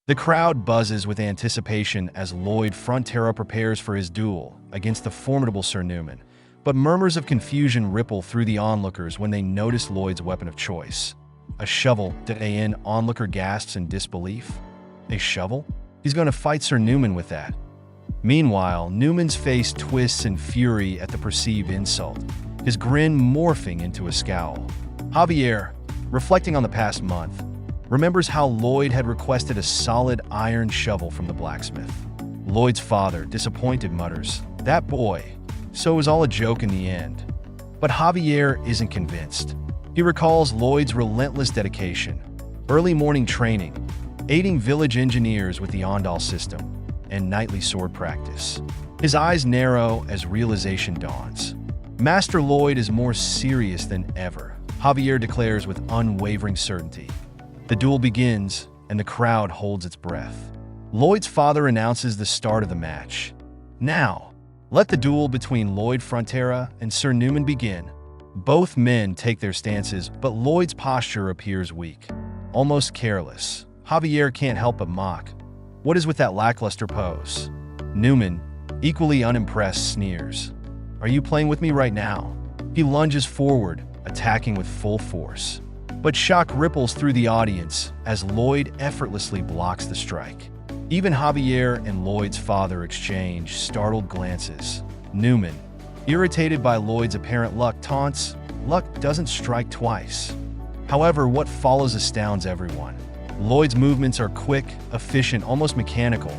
The crowd buzzes with anticipation as Lloyd Frontera prepares for his duel against the formidable Sir Newman, but murmurs of confusion ripple through the onlookers when they notice Lloyd's weapon of choice. A shovel. An onlooker gasps in disbelief. A shovel? He's going to fight Sir Newman with that. Meanwhile, Newman's face twists in fury at the perceived insult, his grin morphing into a scowl. Javier, reflecting on the past month, remembers how Lloyd had requested a solid iron shovel from the blacksmith. Lloyd's father, disappointed, mutters, "That boy." So it was all a joke in the end. But Javier isn't convinced. He recalls Lloyd's relentless dedication, early morning training, aiding village engineers with the Ondal system, and nightly sword practice. His eyes narrow as realization dawns. Master Lloyd is more serious than ever, Javier declares with unwavering certainty. The duel begins, and the crowd holds its breath. Lloyd's father announces the start of the match. Now, let the duel between Lloyd Frontera and Sir Newman begin. Both men take their stances, but Lloyd's posture appears weak, almost careless. Javier can't help but mock. What is with that lackluster pose? Newman, equally unimpressed, sneers. Are you playing with me right now? He lunges forward, attacking with full force. But shock ripples through the audience as Lloyd effortlessly blocks the strike. Even Javier and Lloyd's father exchange startled glances. Newman, irritated by Lloyd's apparent luck, taunts, "Luck doesn't strike twice." However, what follows astounds everyone. Lloyd's movements are quick, efficient, almost mechanical.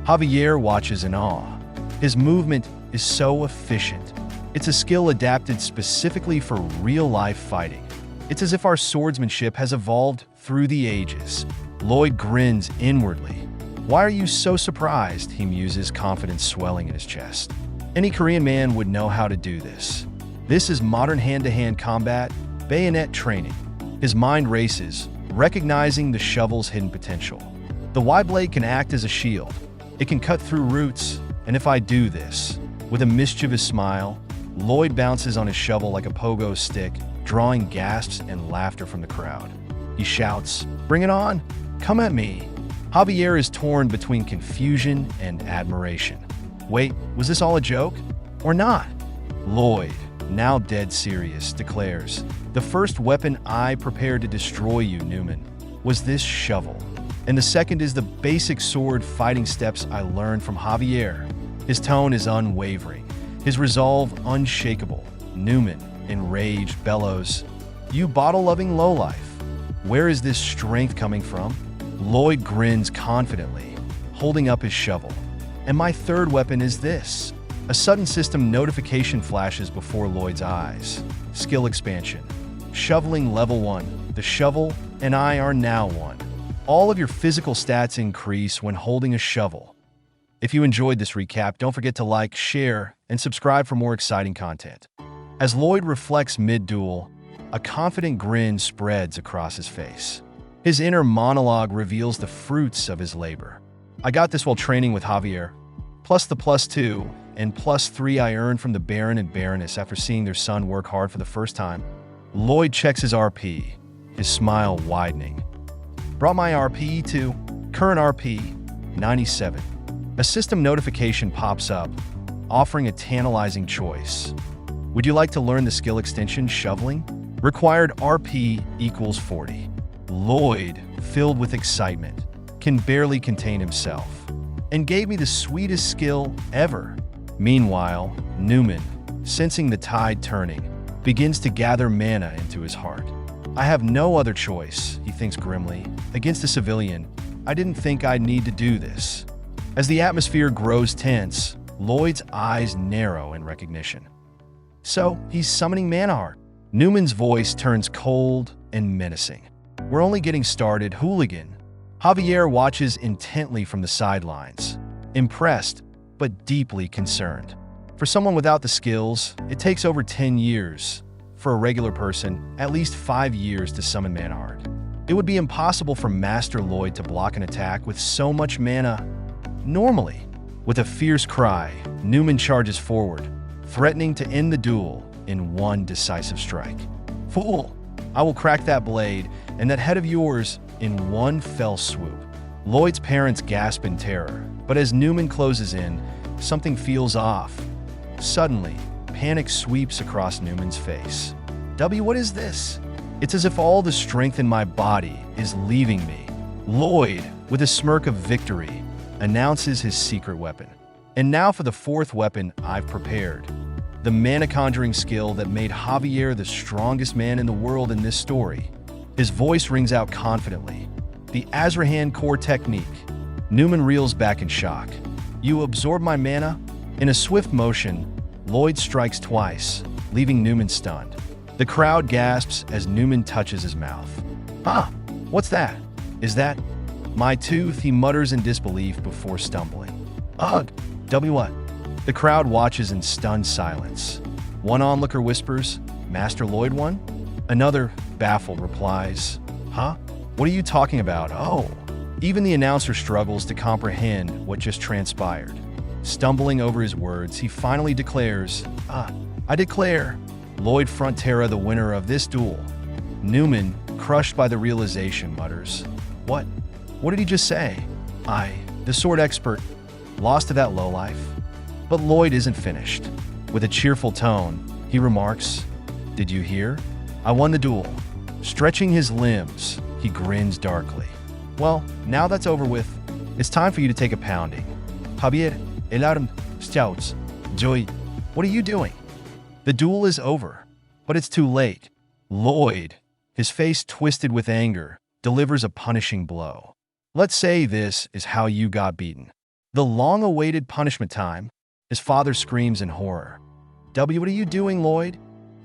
Javier watches in awe. His movement is so efficient. It's a skill adapted specifically for real-life fighting. It's as if our swordsmanship has evolved through the ages. Lloyd grins inwardly. "Why are you so surprised?" he muses, confidence swelling in his chest. Any Korean man would know how to do this. This is modern hand-to-hand combat, bayonet training. His mind races, recognizing the shovel's hidden potential. The Y-blade can act as a shield. It can cut through roots, and if I do this, with a mischievous smile, Lloyd bounces on his shovel like a pogo stick, drawing gasps and laughter from the crowd. He shouts, "Bring it on! Come at me!" Javier is torn between confusion and admiration. Wait, was this all a joke? Or not? Lloyd, now dead serious, declares, "The first weapon I prepared to destroy you, Newman, was this shovel. And the second is the basic sword fighting steps I learned from Javier." His tone is unwavering, his resolve unshakable. Newman, enraged, bellows, "You bottle-loving lowlife! Where is this strength coming from?" Lloyd grins confidently, holding up his shovel. "And my third weapon is this." A sudden system notification flashes before Lloyd's eyes. Skill expansion. Shoveling level 1. The shovel and I are now one. All of your physical stats increase when holding a shovel. If you enjoyed this recap, don't forget to like, share, and subscribe for more exciting content. As Lloyd reflects mid-duel, a confident grin spreads across his face. His inner monologue reveals the fruits of his labor. "I got this while training with Javier, plus the +2 and +3 I earned from the Baron and Baroness after seeing their son work hard for the first time." Lloyd checks his RP, his smile widening. "Brought my RP to current RP, 97. A system notification pops up, offering a tantalizing choice. Would you like to learn the skill extension shoveling? Required RP equals 40. Lloyd, filled with excitement, can barely contain himself, and gave me the sweetest skill ever. Meanwhile, Newman, sensing the tide turning, begins to gather mana into his heart. "I have no other choice," he thinks grimly. "Against a civilian, I didn't think I'd need to do this." As the atmosphere grows tense, Lloyd's eyes narrow in recognition. "So, he's summoning mana heart." Newman's voice turns cold and menacing. "We're only getting started, hooligan." Javier watches intently from the sidelines, impressed but deeply concerned. For someone without the skills, it takes over 10 years. For a regular person, at least 5 years to summon mana heart. It would be impossible for Master Lloyd to block an attack with so much mana normally. With a fierce cry, Newman charges forward, threatening to end the duel in one decisive strike. "Fool! I will crack that blade and that head of yours in one fell swoop." Lloyd's parents gasp in terror, but as Newman closes in, something feels off. Suddenly, panic sweeps across Newman's face. What is this? It's as if all the strength in my body is leaving me. Lloyd, with a smirk of victory, announces his secret weapon. And now for the fourth weapon I've prepared. The mana conjuring skill that made Javier the strongest man in the world in this story. His voice rings out confidently. The Azrahan core technique. Newman reels back in shock. You absorb my mana? In a swift motion, Lloyd strikes twice, leaving Newman stunned. The crowd gasps as Newman touches his mouth. Ah, what's that? Is that my tooth? He mutters in disbelief before stumbling. Ugh, what? The crowd watches in stunned silence. One onlooker whispers, Master Lloyd won? Another, baffled, replies, Huh? What are you talking about? Oh. Even the announcer struggles to comprehend what just transpired. Stumbling over his words, he finally declares, I declare Lloyd Frontera the winner of this duel. Newman, crushed by the realization, mutters, What? What did he just say? I, the sword expert, lost to that lowlife? But Lloyd isn't finished. With a cheerful tone, he remarks, Did you hear? I won the duel. Stretching his limbs, he grins darkly. Well, now that's over with, it's time for you to take a pounding. Javier, Elarum, Stouts, Joy, what are you doing? The duel is over, but it's too late. Lloyd, his face twisted with anger, delivers a punishing blow. Let's say this is how you got beaten. The long-awaited punishment time. His father screams in horror. What are you doing, Lloyd?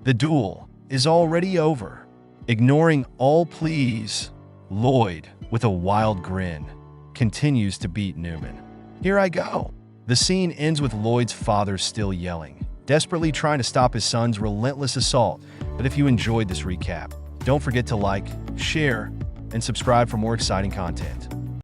The duel is already over. Ignoring all pleas, Lloyd, with a wild grin, continues to beat Newman. Here I go. The scene ends with Lloyd's father still yelling, desperately trying to stop his son's relentless assault. But if you enjoyed this recap, don't forget to like, share, and subscribe for more exciting content.